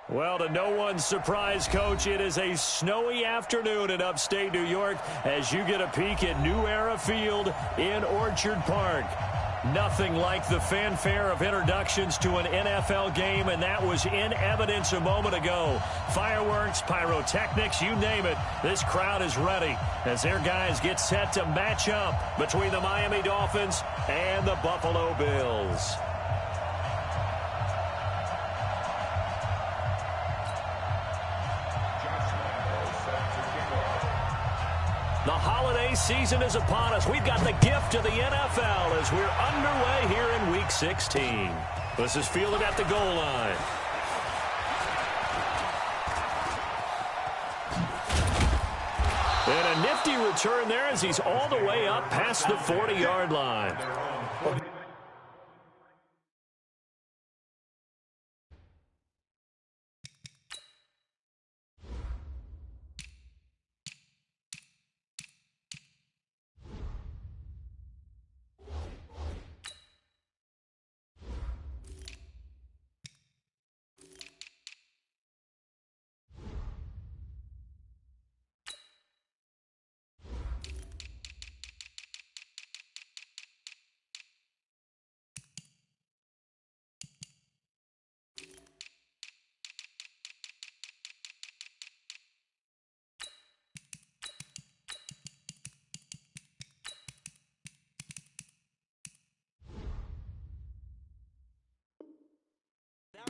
Well, to no one's surprise, Coach, it is a snowy afternoon in upstate New York as you get a peek at New Era Field in Orchard Park. Nothing like the fanfare of introductions to an NFL game, and that was in evidence a moment ago. Fireworks, pyrotechnics, you name it. This crowd is ready as their guys get set to match up between the Miami Dolphins and the Buffalo Bills. The holiday season is upon us. We've got the gift of the NFL as we're underway here in Week 16. This is fielded at the goal line. And a nifty return there as he's all the way up past the 40-yard line.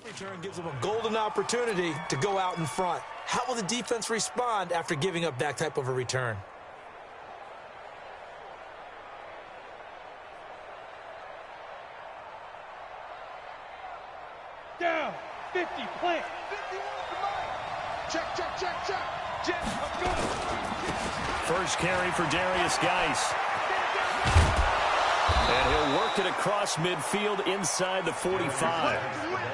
Return gives them a golden opportunity to go out in front. How will the defense respond after giving up that type of a return? Down, 50, plant. 51, check, check, check, check. Jet, let's go. First carry for Darius Geis. And he'll work it across midfield inside the 45.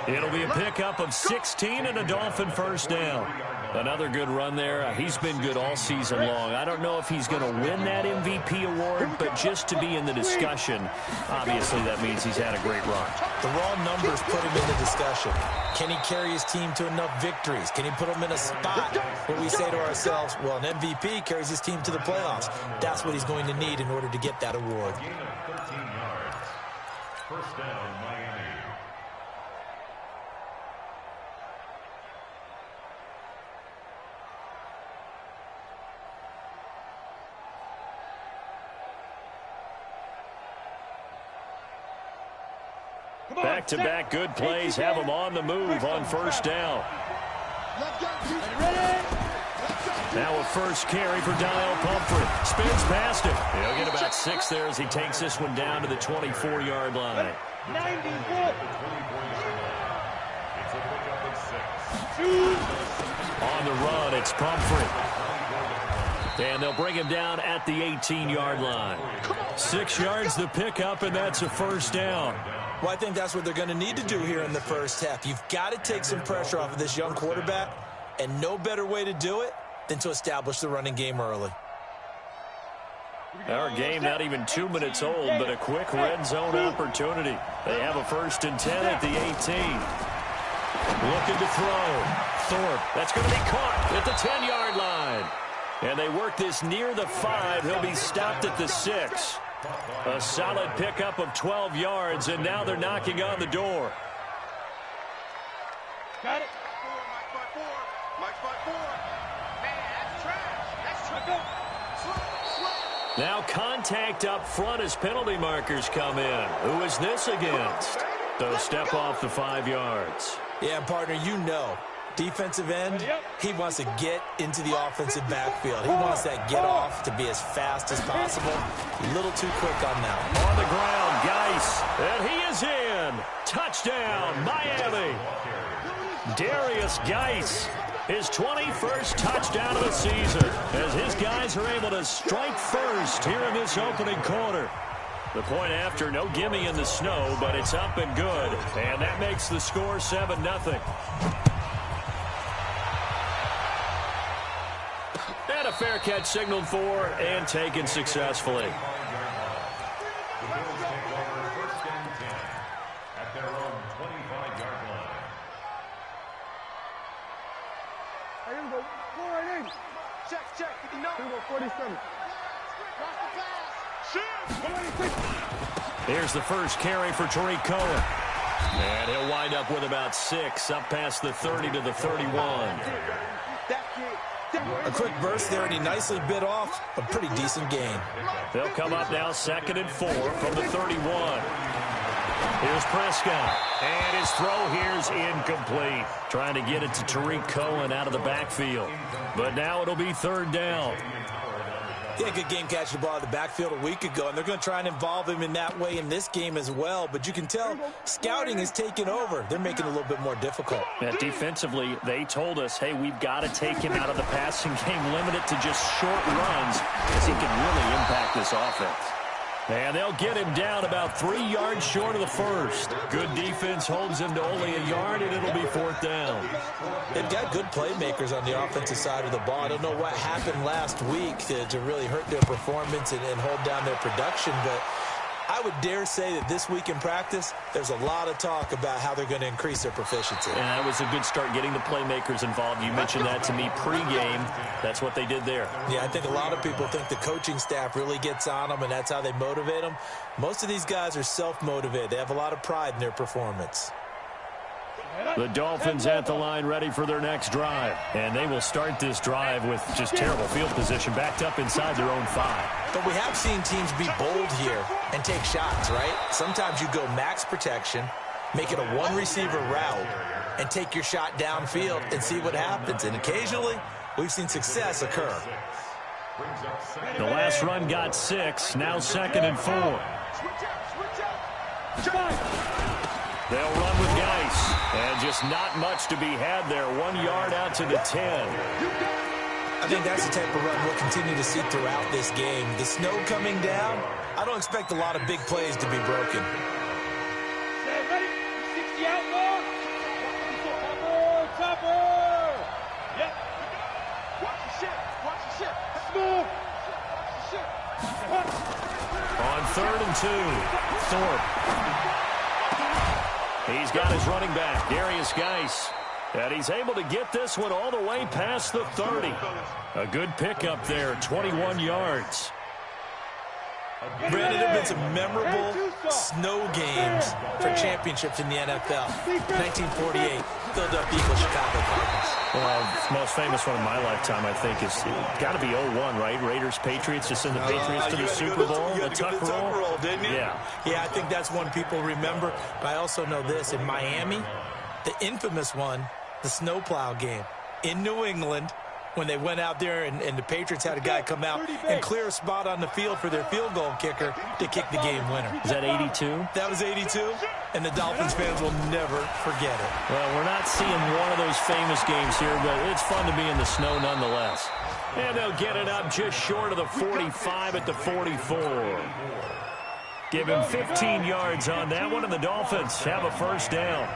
It'll be a pickup of 16 and a Dolphin first down. Another good run there. He's been good all season long. I don't know if he's going to win that MVP award, but just to be in the discussion, obviously that means he's had a great run. The raw numbers put him in the discussion. Can he carry his team to enough victories? Can he put them in a spot where we say to ourselves, well, an MVP carries his team to the playoffs. That's what he's going to need in order to get that award. First down, Miami. Back-to-back good plays have him on the move on first down. Now a first carry for D4L Fins. Spins past him. He'll get about 6 there as he takes this one down to the 24-yard line. 91. On the run, it's Pumphrey. And they'll bring him down at the 18-yard line. 6 yards the pickup, and that's a first down. Well, I think that's what they're going to need to do here in the first half. You've got to take some pressure off of this young quarterback, and no better way to do it than to establish the running game early. Our game not even 2 minutes old, but a quick red zone opportunity. They have a 1st and 10 at the 18. Looking to throw. Thorpe, that's going to be caught at the 10-yard line. And they work this near the 5. He'll be stopped at the 6. A solid pickup of 12 yards, and now they're knocking on the door. Got it. Now contact up front as penalty markers come in. Who is this against? They'll step off the 5 yards. Yeah, partner, you know. Defensive end, he wants to get into the offensive backfield. He wants that get off to be as fast as possible. A little too quick on that. On the ground, Geis. And he is in. Touchdown, Miami. Darius Geis. His 21st touchdown of the season as his guys are able to strike first here in this opening quarter. The point after, no gimme in the snow, but it's up and good. And that makes the score 7-0. And a fair catch signaled for and taken successfully. Here we go. 480. Check, check. Here we go. 47. Here's the first carry for Tariq Cohen. And he'll wind up with about 6, up past the 30 to the 31. A quick burst there, and he nicely bit off a pretty decent gain. They'll come up now 2nd and 4 from the 31. Here's Prescott. And his throw here's incomplete. Trying to get it to Tariq Cohen out of the backfield. But now it'll be 3rd down. He had a good game catching the ball in the backfield a week ago, and they're going to try and involve him in that way in this game as well. But you can tell scouting is taking over. They're making it a little bit more difficult. Yeah, defensively, they told us, hey, we've got to take him out of the passing game, limit it to just short runs, as he can really impact this offense. And they'll get him down about 3 yards short of the first. Good defense holds him to only a yard, and it'll be 4th down. They've got good playmakers on the offensive side of the ball. I don't know what happened last week to really hurt their performance and hold down their production, but I would dare say that this week in practice, there's a lot of talk about how they're going to increase their proficiency. And that was a good start, getting the playmakers involved. You mentioned that to me pregame. That's what they did there. Yeah, I think a lot of people think the coaching staff really gets on them, and that's how they motivate them. Most of these guys are self-motivated. They have a lot of pride in their performance. The Dolphins at the line, ready for their next drive. And they will start this drive with just terrible field position, backed up inside their own 5. But we have seen teams be bold here and take shots, right? Sometimes you go max protection, make it a one-receiver route, and take your shot downfield and see what happens. And occasionally, we've seen success occur. The last run got 6, now 2nd and 4. They'll run with Geis. And just not much to be had there. 1 yard out to the 10. I think that's the type of run we'll continue to see throughout this game. The snow coming down, I don't expect a lot of big plays to be broken. Ready? 60 out long. Topper. Yep. Watch the ship. Watch the ship. Smooth. Watch the ship. On 3rd and 2, Thorpe. He's got his running back, Darius Geis. And he's able to get this one all the way past the 30. A good pickup there, 21 yards. Brandon, there have been some memorable snow games for championships in the NFL. 1948, Philadelphia Eagles, Chicago Cardinals. Well, the most famous one of my lifetime, I think, is got to be 01, right? Raiders, Patriots, just send the Patriots to the Super Bowl. The Tuck roll, didn't you? Yeah. Yeah, I think that's one people remember. But I also know this. In Miami, the infamous one, the snowplow game in New England, when they went out there and the Patriots had a guy come out and clear a spot on the field for their field goal kicker to kick the game winner. Is that 82? That was 82, and the Dolphins fans will never forget it. Well, we're not seeing one of those famous games here, but it's fun to be in the snow nonetheless. And they'll get it up just short of the 45 at the 44. Give him 15 yards on that one, and the Dolphins have a first down.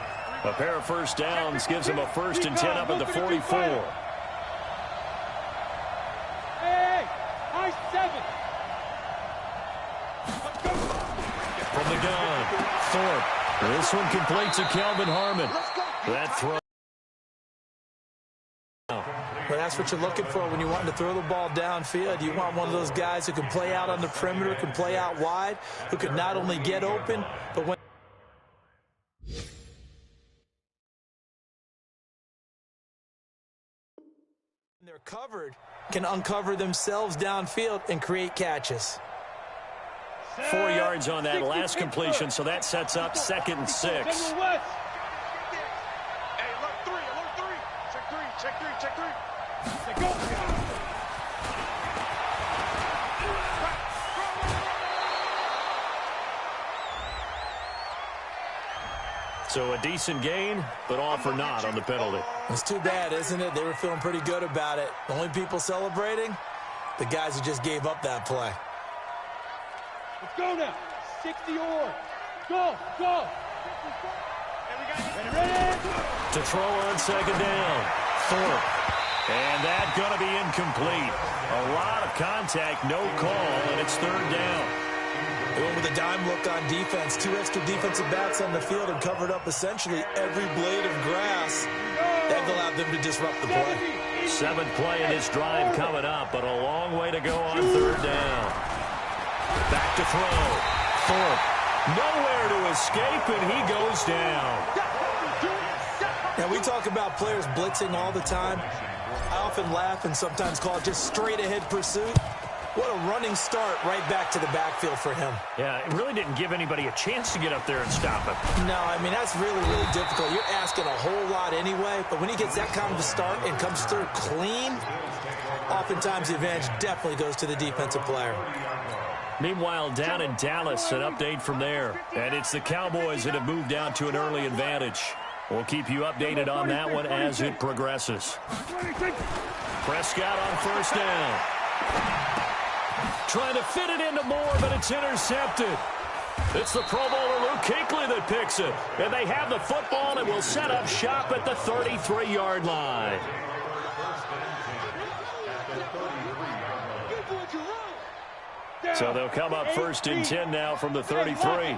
A pair of first downs gives them a 1st and 10 up at the 44. From the gun, Thorpe. This one complete to Kelvin Harmon. That throw. But that's what you're looking for when you want to throw the ball downfield. You want one of those guys who can play out on the perimeter, can play out wide, who can not only get open, but when they're covered, can uncover themselves downfield and create catches. 4 yards on that last completion, so that sets up 2nd and 6. Hey, alert 3, alert 3. Check 3, check 3, check 3. Check go. So a decent gain, but all for naught on the penalty. It's too bad, isn't it? They were feeling pretty good about it. The only people celebrating, the guys who just gave up that play. Let's go now. 60 or. Go, go. Ready. To throw on 2nd down, Thorpe. And that's going to be incomplete. A lot of contact, no call, and it's 3rd down. They went with a dime look on defense. 2 extra defensive backs on the field and covered up essentially every blade of grass. That allowed them to disrupt the play. Seventh play in this drive coming up, but a long way to go on third down. Back to throw. Thorpe. Nowhere to escape, and he goes down. Now, we talk about players blitzing all the time. I often laugh and sometimes call it just straight-ahead pursuit. What a running start right back to the backfield for him. Yeah, it really didn't give anybody a chance to get up there and stop him. No, I mean, that's really, really difficult. You're asking a whole lot anyway, but when he gets that kind of a start and comes through clean, oftentimes the advantage definitely goes to the defensive player. Meanwhile, down in Dallas, an update from there. And it's the Cowboys that have moved out to an early advantage. We'll keep you updated on that one as it progresses. Prescott on first down. Trying to fit it into Moore, but it's intercepted. It's the Pro Bowler Luke Kuechly that picks it. And they have the football and will set up shop at the 33-yard line. So they'll come up first and 10 now from the 33.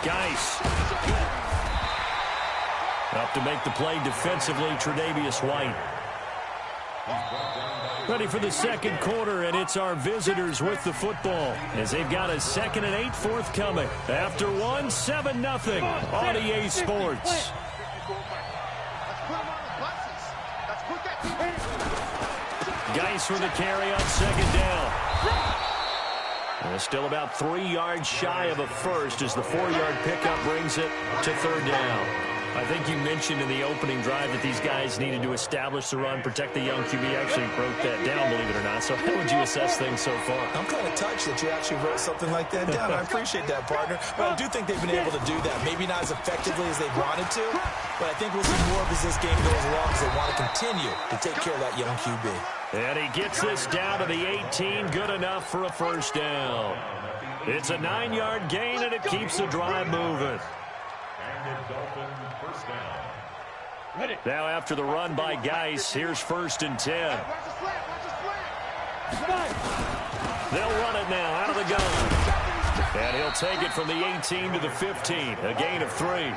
Geis. Up to make the play defensively, Tre'Davious White. Ready for the second quarter, and it's our visitors with the football as they've got a 2nd and 8 forthcoming. After 7-0 on EA Sports. Geis for the carry on second down. And still about 3 yards shy of a first as the 4-yard pickup brings it to third down. I think you mentioned in the opening drive that these guys needed to establish the run, protect the young QB. Actually wrote that down, believe it or not. So how would you assess things so far? I'm kind of touched that you actually wrote something like that down. I appreciate that, partner. But I do think they've been able to do that. Maybe not as effectively as they wanted to, but I think we'll see more of as this game goes along because they want to continue to take care of that young QB. And he gets this down to the 18, good enough for a first down. It's a 9-yard gain, and it keeps the drive moving. Now after the run by Geis, here's 1st and 10. They'll run it now out of the gun. And he'll take it from the 18 to the 15, a gain of 3.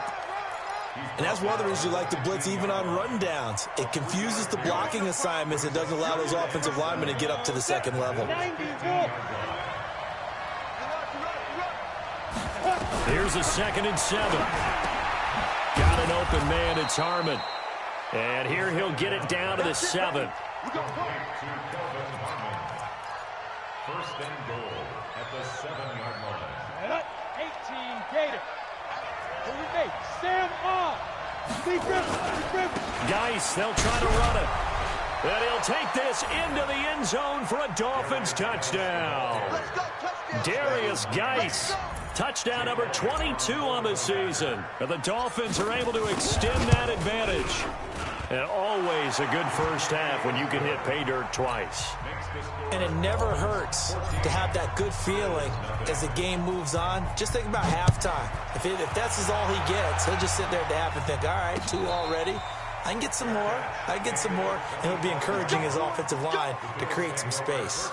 And that's one of the reasons you like to blitz even on rundowns. It confuses the blocking assignments and doesn't allow those offensive linemen to get up to the second level. Here's a 2nd and 7. Got an open man, it's Harmon. And here he'll get it down to the 7. 1st and goal at the 7-yard line. 18 Gator. Sam on. Geis, they'll try to run it. And he'll take this into the end zone for a Dolphins touchdown. Darius Geis. Touchdown number 22 on the season. And the Dolphins are able to extend that advantage. And always a good first half when you can hit pay dirt twice. And it never hurts to have that good feeling as the game moves on. Just think about halftime. If that's all he gets, he'll just sit there at the half and think, all right, 2 already. I can get some more. I can get some more. And he'll be encouraging his offensive line to create some space.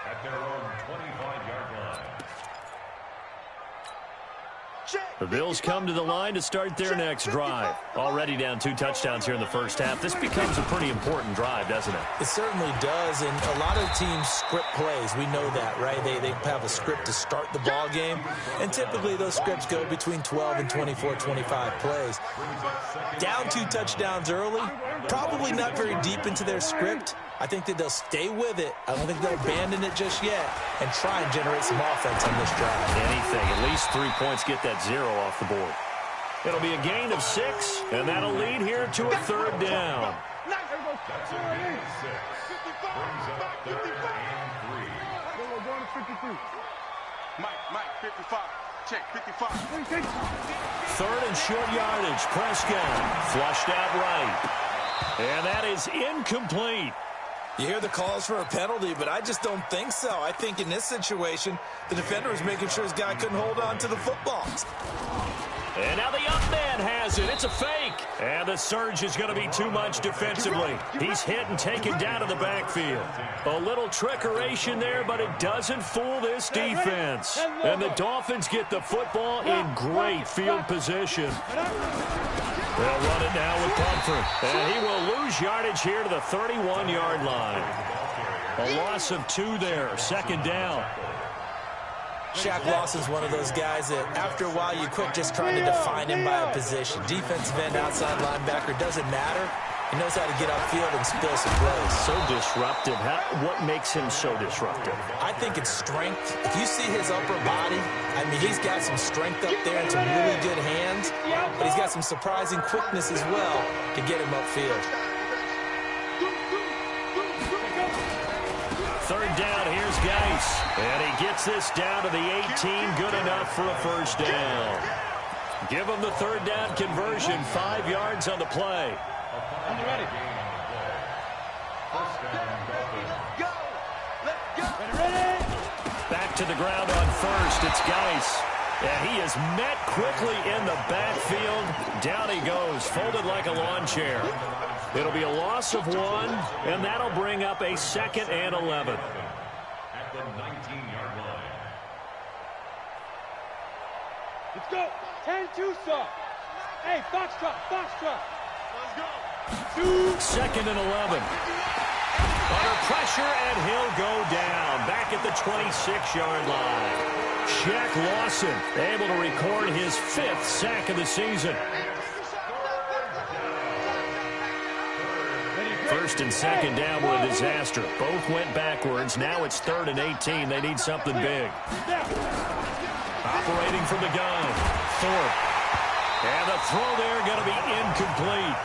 At their own 25-yard line. The Bills come to the line to start their next drive. Already down 2 touchdowns here in the first half. This becomes a pretty important drive, doesn't it? It certainly does, and a lot of teams script plays. We know that, right? They have a script to start the ball game, and typically those scripts go between 12 and 24, 25 plays. Down 2 touchdowns early, probably not very deep into their script. I think that they'll stay with it. I don't think they'll abandon it just yet and try and generate some offense on this drive. Anything, at least 3 points, get that 0 off the board. It'll be a gain of 6, and that'll lead here to a third down. Mike, 55. Check, 55. 3rd and short yardage. Prescott flushed out right. And that is incomplete. You hear the calls for a penalty, but I just don't think so. I think in this situation, the defender was making sure his guy couldn't hold on to the football. And now the up man has it. It's a fake. And the surge is going to be too much defensively. He's hit and taken down to the backfield. A little trickeration there, but it doesn't fool this defense. And the Dolphins get the football in great field position. They'll run it now with Bumford. And he will lose yardage here to the 31-yard line. A loss of 2 there. Second down. Shaq Lawson's one of those guys that after a while you quit just trying to define him by a position. Defensive end, outside linebacker, doesn't matter. He knows how to get upfield and spill some plays. So disruptive. What makes him so disruptive? I think it's strength. If you see his upper body, I mean, he's got some strength up there and some really good hands, but he's got some surprising quickness as well to get him upfield. Third down, here's Geis. And he gets this down to the 18, good enough for a first down. Give him the third down conversion, 5 yards on the play. Ready. Back to the ground on first, it's Geis. And he is met quickly in the backfield. Down he goes, folded like a lawn chair. It'll be a loss of 1, and that'll bring up a 2nd and 11. At the 19-yard line. Let's go. 10-2, sir. Hey, Foxtrot. Let's go. 2nd and 11. Under pressure, and he'll go down. Back at the 26-yard line. Shaq Lawson able to record his 5th sack of the season. First and second down were a disaster. Both went backwards. Now it's 3rd and 18. They need something big. Operating from the gun. Thorpe. And the throw there going to be incomplete.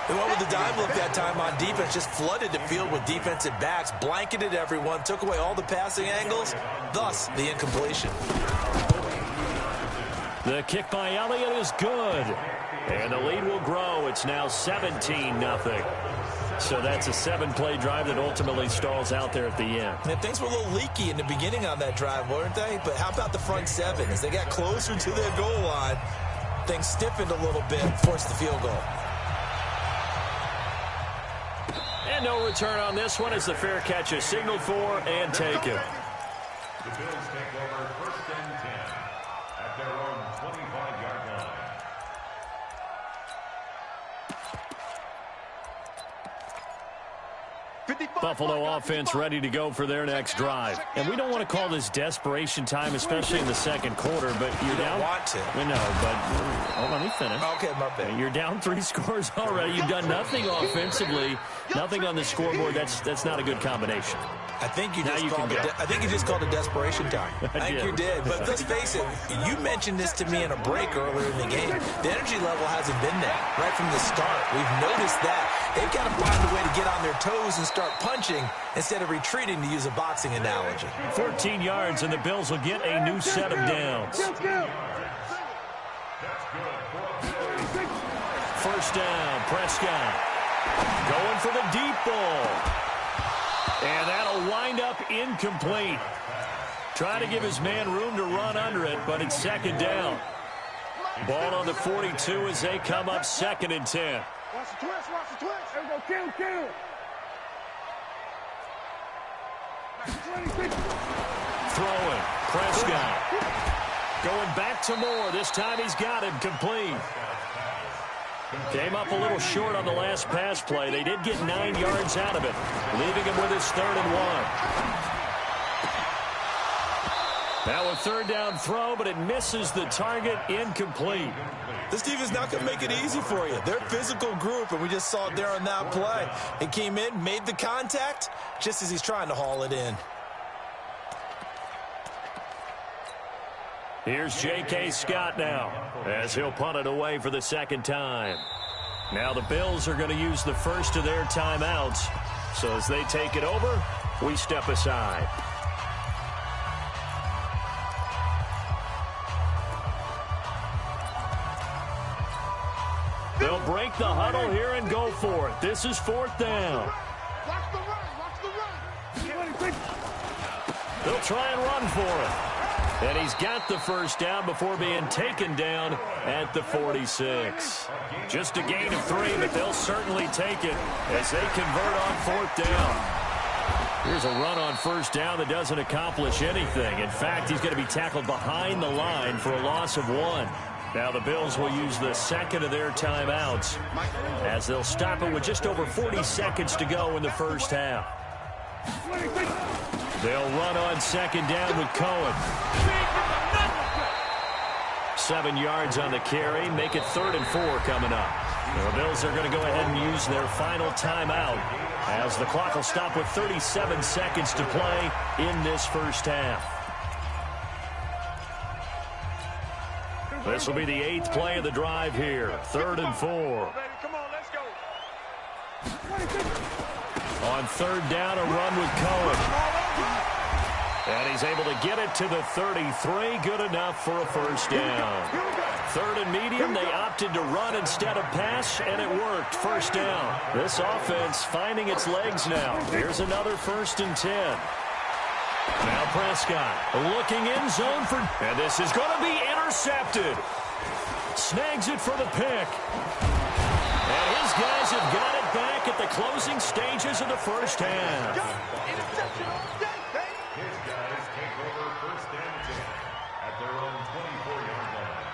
They went with the dime look that time on defense, just flooded the field with defensive backs, blanketed everyone, took away all the passing angles, thus the incompletion. The kick by Elliott is good. And the lead will grow. It's now 17-0. So that's a 7-play drive that ultimately stalls out there at the end. And things were a little leaky in the beginning on that drive, weren't they? But how about the front 7? As they got closer to their goal line, things stiffened a little bit, forced the field goal. And no return on this one as the fair catch is signaled for and taken. The Bills take over 1st and 10 at their own 25-yard line. Buffalo offense ready to go for their next drive. And we don't want to call this desperation time, especially in the second quarter, but you're down. Want to. I know, but let me finish. Okay, my bad. You're down 3 scores already. You've done nothing offensively, nothing on the scoreboard. That's not a good combination. I think you just called it desperation time. I think you did. But let's face it, you mentioned this to me in a break earlier in the game. The energy level hasn't been there right from the start. We've noticed that. They've got to find a way to get on their toes and start punching instead of retreating, to use a boxing analogy. 14 yards, and the Bills will get a new set of downs. First down, Prescott. Going for the deep ball. And that'll wind up incomplete. Trying to give his man room to run under it, but it's 2nd down. Ball on the 42 as they come up 2nd and 10. Watch the twist. There we go. Kill. Throwing. Prescott. Going back to Moore. This time he's got him complete. Came up a little short on the last pass play. They did get 9 yards out of it, leaving him with his 3rd and 1. Now a 3rd down throw, but it misses the target, incomplete. This team is not going to make it easy for you. They're a physical group, and we just saw it there on that play. It came in, made the contact, just as he's trying to haul it in. Here's J.K. Scott now, as he'll punt it away for the 2nd time. Now the Bills are going to use the first of their timeouts. So as they take it over, we step aside. They'll break the huddle here and go for it. This is 4th down. Watch the run. They'll try and run for it. And he's got the first down before being taken down at the 46. Just a gain of 3, but they'll certainly take it as they convert on 4th down. Here's a run on 1st down that doesn't accomplish anything. In fact, he's going to be tackled behind the line for a loss of 1. Now the Bills will use the second of their timeouts as they'll stop it with just over 40 seconds to go in the first half. They'll run on second down with Cohen. 7 yards on the carry. Make it 3rd and 4 coming up. The Bills are going to go ahead and use their final timeout as the clock will stop with 37 seconds to play in this first half. This will be the 8th play of the drive here. 3rd and 4. Come on, let's go. On 3rd down, a run with Cohen. And he's able to get it to the 33. Good enough for a first down. 3rd and medium, they opted to run instead of pass, and it worked. First down. This offense finding its legs now. Here's another 1st and 10. Now Prescott looking in zone for, and this is going to be intercepted. Snags it for the pick. And his guys have got it back at the closing stages of the first half. Interception all day, baby. His guys take over 1st and 10 at their own 24-yard line.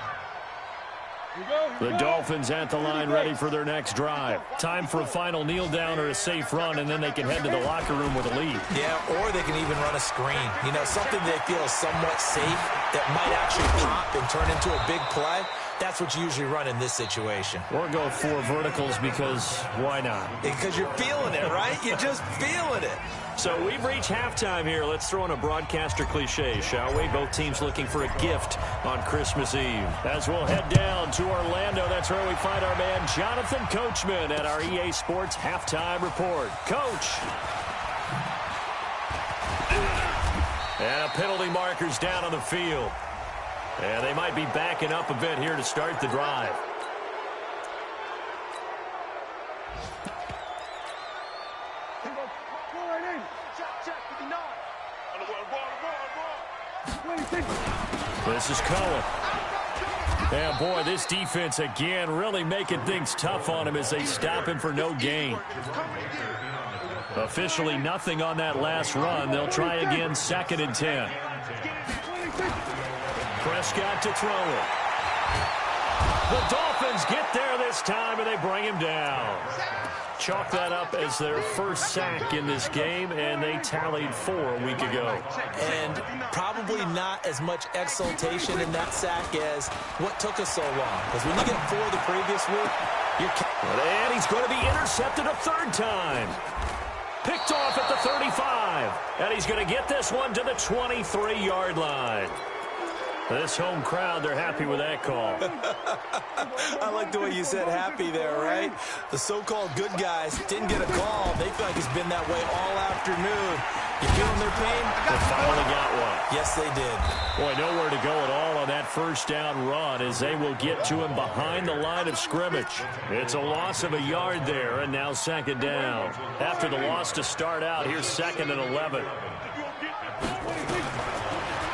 The Dolphins at the line ready for their next drive. Time for a final kneel down or a safe run, and then they can head to the locker room with a lead. Yeah, or they can even run a screen. You know, something they feel is somewhat safe that might actually pop and turn into a big play. That's what you usually run in this situation. Or go 4 verticals because why not? Because you're feeling it, right? You're just feeling it. So we've reached halftime here. Let's throw in a broadcaster cliche, shall we? Both teams looking for a gift on Christmas Eve. As we'll head down to Orlando, that's where we find our man Jonathan Coachman at our EA Sports Halftime Report. Coach. And a penalty marker's down on the field. And they might be backing up a bit here to start the drive. This is Cohen. And boy, this defense again really making things tough on him as they stop him for no gain. Officially nothing on that last run. They'll try again, 2nd and 10. Prescott to throw it. The Dolphins get there this time, and they bring him down. Chalk that up as their first sack in this game, and they tallied 4 a week ago. And probably not as much exultation in that sack as what took us so long. Because when you get 4 the previous week, you're... And he's going to be intercepted a 3rd time. Picked off at the 35. And he's going to get this one to the 23-yard line. This home crowd, they're happy with that call. I like the way you said happy there, right? The so-called good guys didn't get a call. They feel like it's been that way all afternoon. You feeling their pain? They finally got one. Yes, they did. Boy, nowhere to go at all on that first down run as they will get to him behind the line of scrimmage. It's a loss of a yard there, and now 2nd down. After the loss to start out, here's 2nd and 11.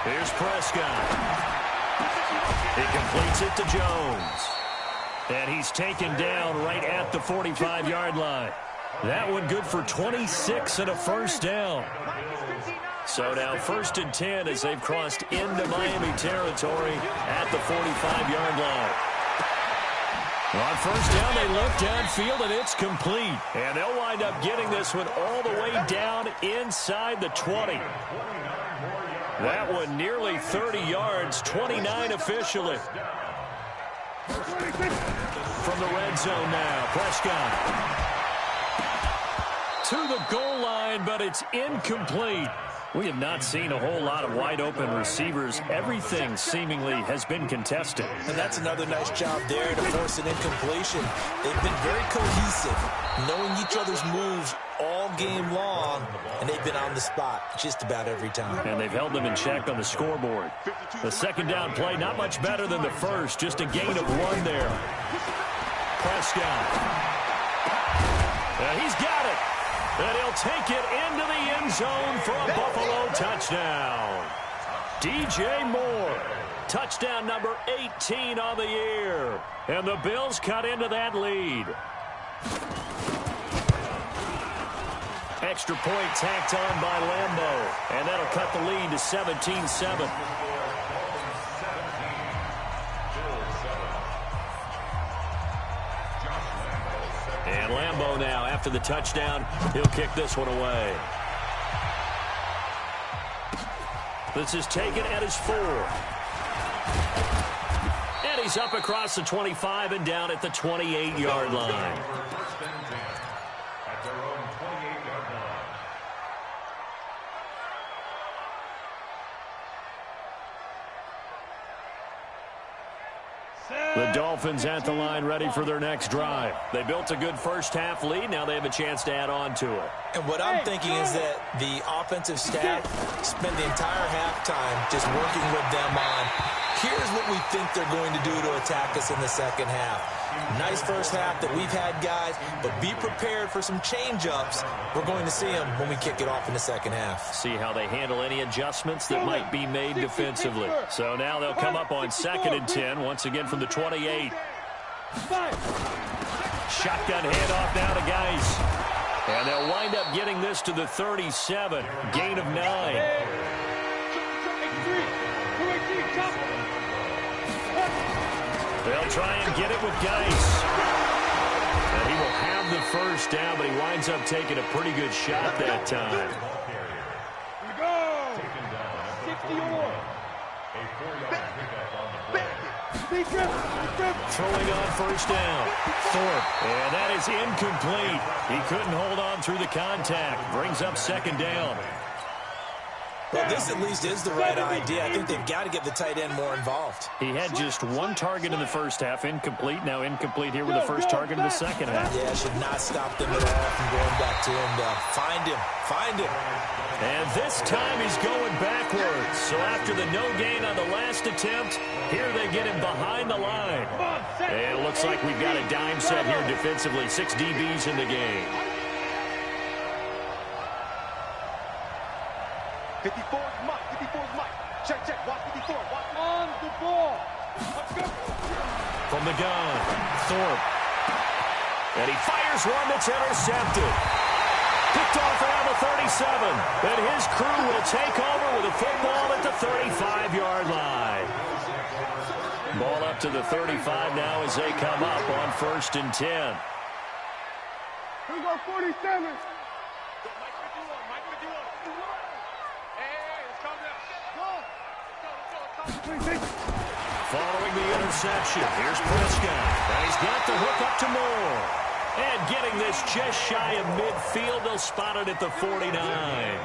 Here's Prescott. He completes it to Jones. And he's taken down right at the 45-yard line. That one good for 26 and a first down. So now 1st and 10 as they've crossed into Miami territory at the 45-yard line. On 1st down, they look downfield, and it's complete. And they'll wind up getting this one all the way down inside the 20. That one nearly 30 yards, 29 officially. From the red zone now, Prescott. To the goal line, but it's incomplete. We have not seen a whole lot of wide-open receivers. Everything seemingly has been contested. And that's another nice job there to force an incompletion. They've been very cohesive, knowing each other's moves all game long, and they've been on the spot just about every time. And they've held them in check on the scoreboard. The 2nd down play, not much better than the first, just a gain of 1 there. Prescott. And he's got it. And he'll take it into the end zone for a Buffalo touchdown. DJ Moore, touchdown number 18 on the year. And the Bills cut into that lead. Extra point tacked on by Lambeau. And that'll cut the lead to 17-7. And Lambeau now, after the touchdown, he'll kick this one away. This is taken at his 4. And he's up across the 25 and down at the 28-yard line. First and 10 at their own 28-yard line. The Dolphins at the line ready for their next drive. They built a good first-half lead. Now they have a chance to add on to it. And what I'm thinking is that the offensive staff spend the entire halftime just working with them on, here's what we think they're going to do to attack us in the second half. Nice first half that we've had, guys, but be prepared for some change-ups. We're going to see them when we kick it off in the second half. See how they handle any adjustments that might be made defensively. So now they'll come up on 2nd and 10, once again from the 28. Shotgun handoff now to Geis. And they'll wind up getting this to the 37. Gain of 9. They'll try and get it with Geis. And he will have the first down, but he winds up taking a pretty good shot that time. Here we go. 61. A 4-yard pickup on the play. Throwing on first down. Thorpe. And that is incomplete. He couldn't hold on through the contact. Brings up 2nd down. Well, this at least is the right idea. I think they've got to get the tight end more involved. He had just 1 target in the first half, incomplete. Now incomplete here with the first target in the second half. Yeah, should not stop them at all from going back to him to find him. Find him. And this time he's going backwards. So after the no gain on the last attempt, here they get him behind the line. And it looks like we've got a dime set here defensively. 6 DBs in the game. 54 is Mike. 54 is Mike. Check, check. Watch 54. Watch on the ball. Let's go. From the gun, Thorpe. And he fires one that's intercepted. Picked off around the 37. And his crew will take over with a football at the 35-yard line. Ball up to the 35 now as they come up on 1st and 10. Here we go, 47. Following the interception, here's Prescott. And he's got the hook up to Moore. And getting this just shy of midfield, they'll spot it at the 49.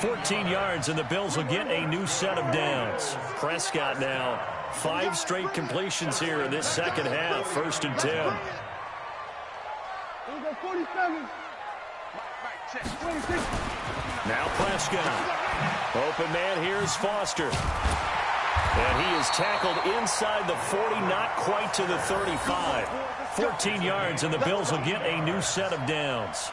14 yards, and the Bills will get a new set of downs. Prescott now, 5 straight completions here in this second half. 1st and 10. Here we go, 47. Now Prescott. Open man here is Foster. And he is tackled inside the 40, not quite to the 35. 14 yards, and the Bills will get a new set of downs.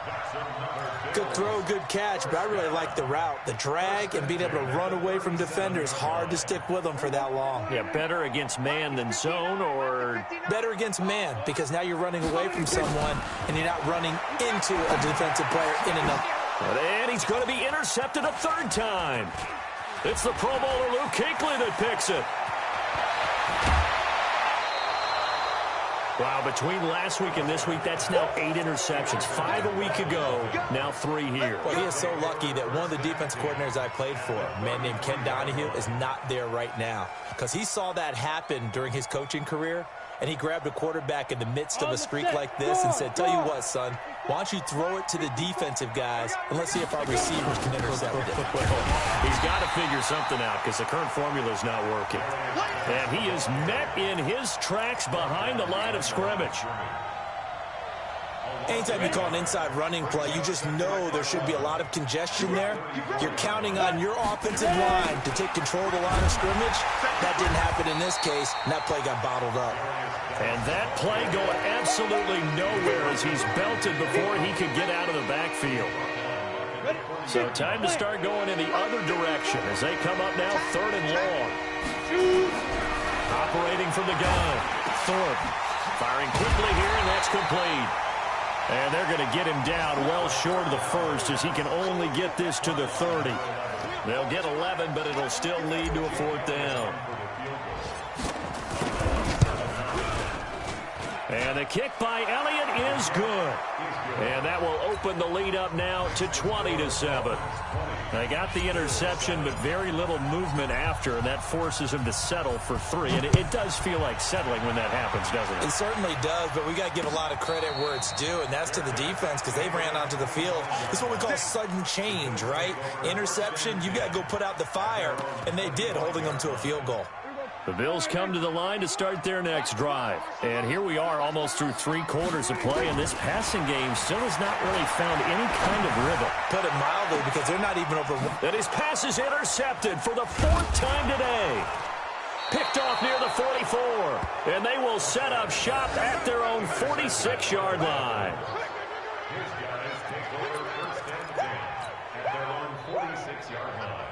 Good throw, good catch, but I really like the route. The drag and being able to run away from defenders, hard to stick with them for that long. Yeah, better against man than zone, or better against man, because now you're running away from someone and you're not running into a defensive player in and up. And he's going to be intercepted a 3rd time. It's the Pro Bowler Luke Kuechly that picks it. Wow, between last week and this week, that's now 8 interceptions. 5 a week ago, now 3 here. Well, he is so lucky that one of the defense coordinators I played for, a man named Ken Donahue, is not there right now. Because he saw that happen during his coaching career, and he grabbed a quarterback in the midst of a streak like this and said, tell you what, son, why don't you throw it to the defensive guys, and let's see if our receivers can intercept it. Well, he's got to figure something out because the current formula is not working. And he is met in his tracks behind the line of scrimmage. Anytime you call an inside running play, you just know there should be a lot of congestion there. You're counting on your offensive line to take control of the line of scrimmage. That didn't happen in this case, and that play got bottled up. And that play going absolutely nowhere as he's belted before he could get out of the backfield. So time to start going in the other direction as they come up now 3rd and long. Operating from the gun, Thorpe firing quickly here, and that's complete. And they're going to get him down well short of the 1st as he can only get this to the 30. They'll get 11, but it'll still lead to a 4th down. And the kick by Elliott is good. And that will open the lead up now to 20-7. They got the interception, but very little movement after, and that forces him to settle for 3. And it does feel like settling when that happens, doesn't it? It certainly does, but we got to give a lot of credit where it's due, and that's to the defense because they ran onto the field. This is what we call sudden change, right? Interception, you got to go put out the fire, and they did, holding them to a field goal. The Bills come to the line to start their next drive. And here we are almost through 3 quarters of play, and this passing game still has not really found any kind of rhythm. Put it mildly, because they're not even over. And his pass is intercepted for the 4th time today. Picked off near the 44. And they will set up shop at their own 46-yard line. His guys take over first and 10 at their own 46-yard line.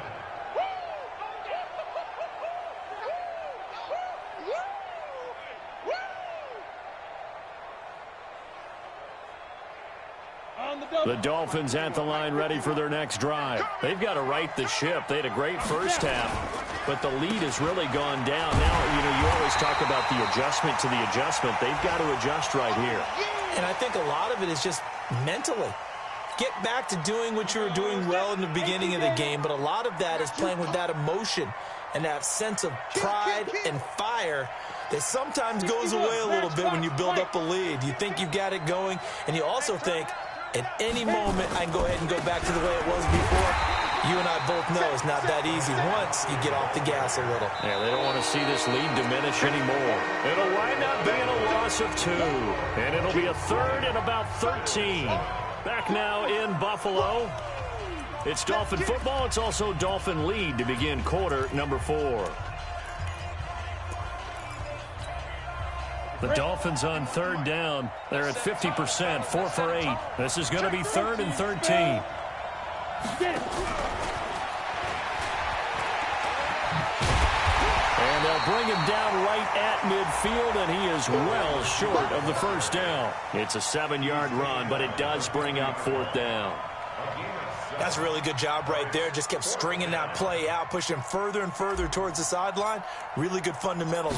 The Dolphins at the line ready for their next drive. They've got to right the ship. They had a great first half, but the lead has really gone down. Now, you always talk about the adjustment to the adjustment. They've got to adjust right here. And I think a lot of it is just mentally. Get back to doing what you were doing well in the beginning of the game, but a lot of that is playing with that emotion and that sense of pride and fire that sometimes goes away a little bit when you build up a lead. You think you've got it going, and you also think, at any moment, I can go ahead and go back to the way it was before. You and I both know it's not that easy once you get off the gas a little. Yeah, they don't want to see this lead diminish anymore. It'll wind up being a loss of 2, and it'll be a 3rd and about 13. Back now in Buffalo. It's Dolphin football. It's also Dolphin lead to begin quarter number 4. The Dolphins on 3rd down. They're at 50%, 4 for 8. This is going to be 3rd and 13. And they'll bring him down right at midfield, and he is well short of the first down. It's a 7-yard run, but it does bring up 4th down. That's a really good job right there. Just kept stringing that play out, pushing further and further towards the sideline. Really good fundamentals.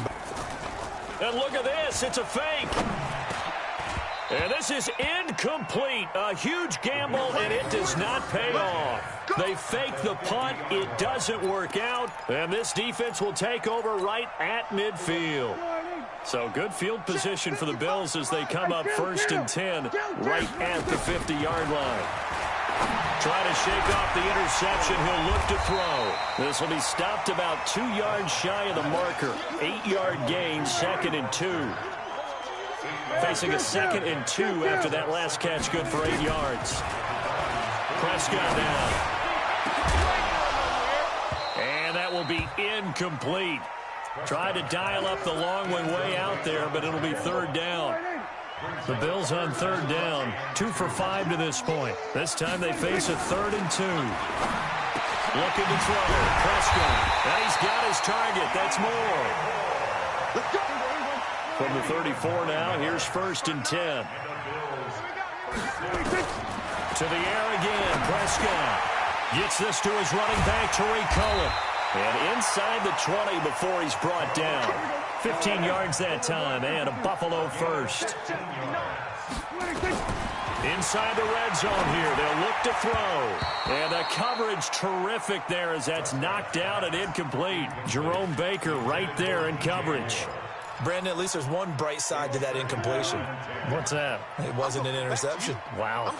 And look at this. It's a fake. And this is incomplete. A huge gamble, and it does not pay off. They fake the punt. It doesn't work out. And this defense will take over right at midfield. So good field position for the Bills as they come up 1st and 10 right at the 50-yard line. Trying to shake off the interception. He'll look to throw. This will be stopped about 2 yards shy of the marker. 8-yard gain, 2nd and 2. Facing a 2nd and 2 after that last catch, good for 8 yards. Prescott now. And that will be incomplete. Tried to dial up the long one way out there, but it'll be 3rd down. The Bills on 3rd down, 2 for 5 to this point. This time they face a 3rd and 2. Looking to throw. Prescott. And he's got his target. That's more. From the 34 now, here's 1st and 10. To the air again. Prescott gets this to his running back, Tariq Cohen. And inside the 20 before he's brought down. 15 yards that time, and a Buffalo first. Inside the red zone here, they'll look to throw. And the coverage terrific there as that's knocked out and incomplete. Jerome Baker right there in coverage. Brandon, at least there's one bright side to that incompletion. What's that? It wasn't an interception. Wow.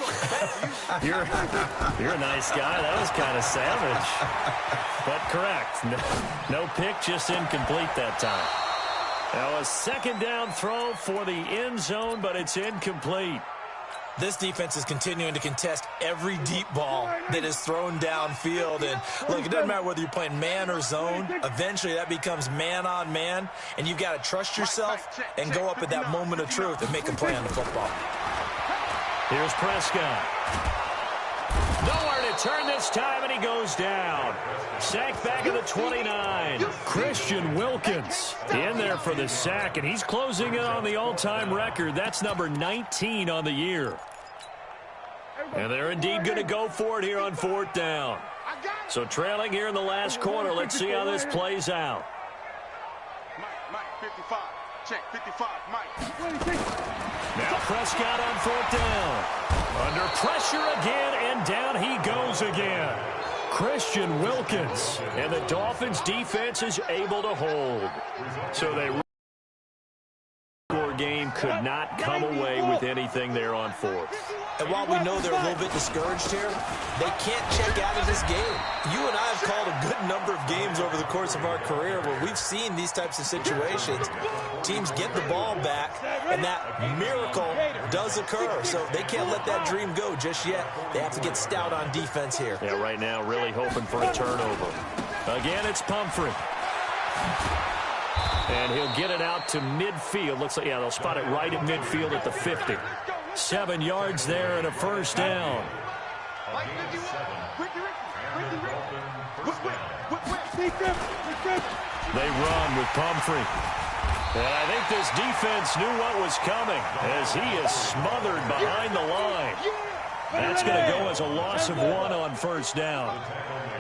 You're a nice guy. That was kind of savage. But correct. No pick, just incomplete that time. Now a 2nd down throw for the end zone, but it's incomplete. This defense is continuing to contest every deep ball that is thrown downfield. And look, it doesn't matter whether you're playing man or zone. Eventually that becomes man on man, and you've got to trust yourself and go up at that moment of truth and make a play on the football. Here's Prescott. Nowhere to turn this time, and he goes down. Sacked back at the 29. Christian Wilkins in there for the sack, and he's closing in on the all-time record. That's number 19 on the year. And they're indeed going to go for it here on 4th down. So trailing here in the last quarter. Let's see how this plays out. Mike, 55. Check, 55, Mike. Now Prescott on 4th down. Under pressure again, and down he goes again. Christian Wilkins, and the Dolphins defense is able to hold. So they game could not come away with anything there on 4th. And while we know they're a little bit discouraged here, they can't check out of this game. You and I have called a good number of games over the course of our career where we've seen these types of situations. Teams get the ball back, and that miracle does occur. So they can't let that dream go just yet. They have to get stout on defense here. Yeah, right now really hoping for a turnover. Again, it's Pumphrey. And he'll get it out to midfield. Looks like, yeah, they'll spot it right at midfield at the 50. 7 yards there and a first down. They run with Pumphrey. And I think this defense knew what was coming as he is smothered behind the line. That's going to go as a loss of 1 on first down.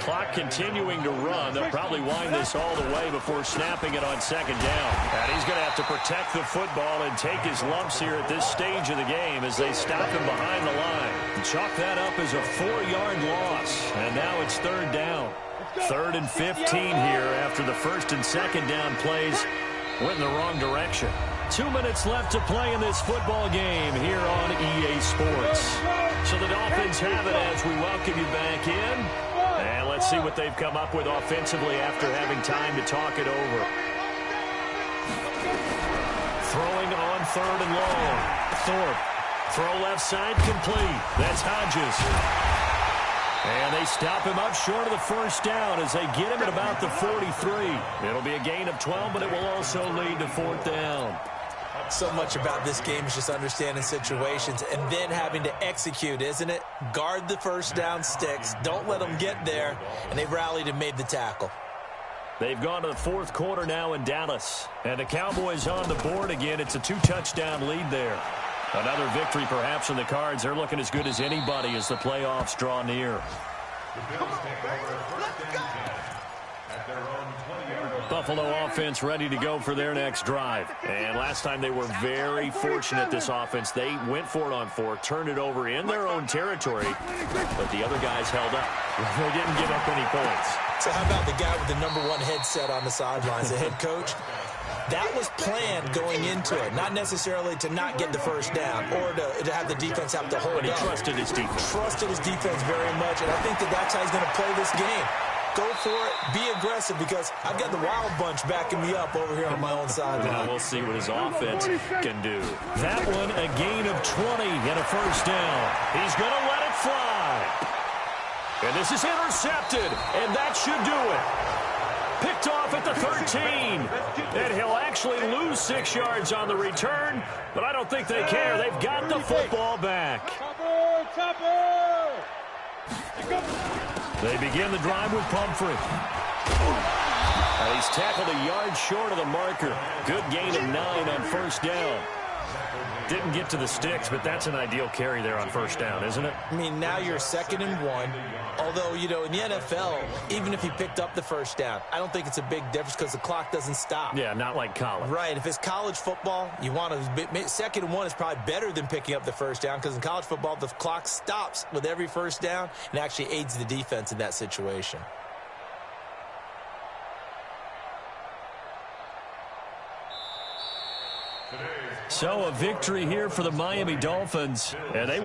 Clock continuing to run. They'll probably wind this all the way before snapping it on 2nd down. And he's going to have to protect the football and take his lumps here at this stage of the game as they stop him behind the line. Chalk that up as a 4-yard loss. And now it's 3rd down. 3rd and 15 here after the 1st and 2nd down plays went in the wrong direction. 2 minutes left to play in this football game here on EA Sports. So the Dolphins have it as we welcome you back in. And let's see what they've come up with offensively after having time to talk it over. Throwing on 3rd and long. Thorpe. Throw left side complete. That's Hodges. And they stop him up short of the first down as they get him at about the 43. It'll be a gain of 12, but it will also lead to 4th down. So much about this game is just understanding situations and then having to execute, isn't it? Guard the first down sticks. Don't let them get there. And they've rallied and made the tackle. They've gone to the 4th quarter now in Dallas. And the Cowboys on the board again. It's a 2-touchdown lead there. Another victory perhaps in the cards. They're looking as good as anybody as the playoffs draw near. Buffalo offense ready to go for their next drive. And last time they were very fortunate, this offense. They went for it on 4th, turned it over in their own territory, but the other guys held up. They didn't give up any points. So how about the guy with the #1 headset on the sidelines, the head coach? That was planned going into it, not necessarily to not get the first down or to have the defense have to hold But he up. trusted his defense. Trusted his defense very much, and I think that's how he's going to play this game. Go for it. Be aggressive because I've got the wild bunch backing me up over here on my own sideline. Now we'll see what his offense can do. That one, a gain of 20 and a first down. He's going to let it fly. And this is intercepted, and that should do it. Picked off at the 13. And he'll actually lose 6 yards on the return, but I don't think they care. They've got the football back. They begin the drive with Pumphrey. And he's tackled a yard short of the marker. Good gain of 9 on first down. Didn't get to the sticks, but that's an ideal carry there on first down, isn't it? I mean, now you're 2nd and 1. Although, you know, in the NFL, even if he picked up the first down, I don't think it's a big difference because the clock doesn't stop. Yeah, not like college. Right. If it's college football, you want to 2nd and 1 is probably better than picking up the first down because in college football, the clock stops with every first down and actually aids the defense in that situation. So a victory here for the Miami Dolphins, and they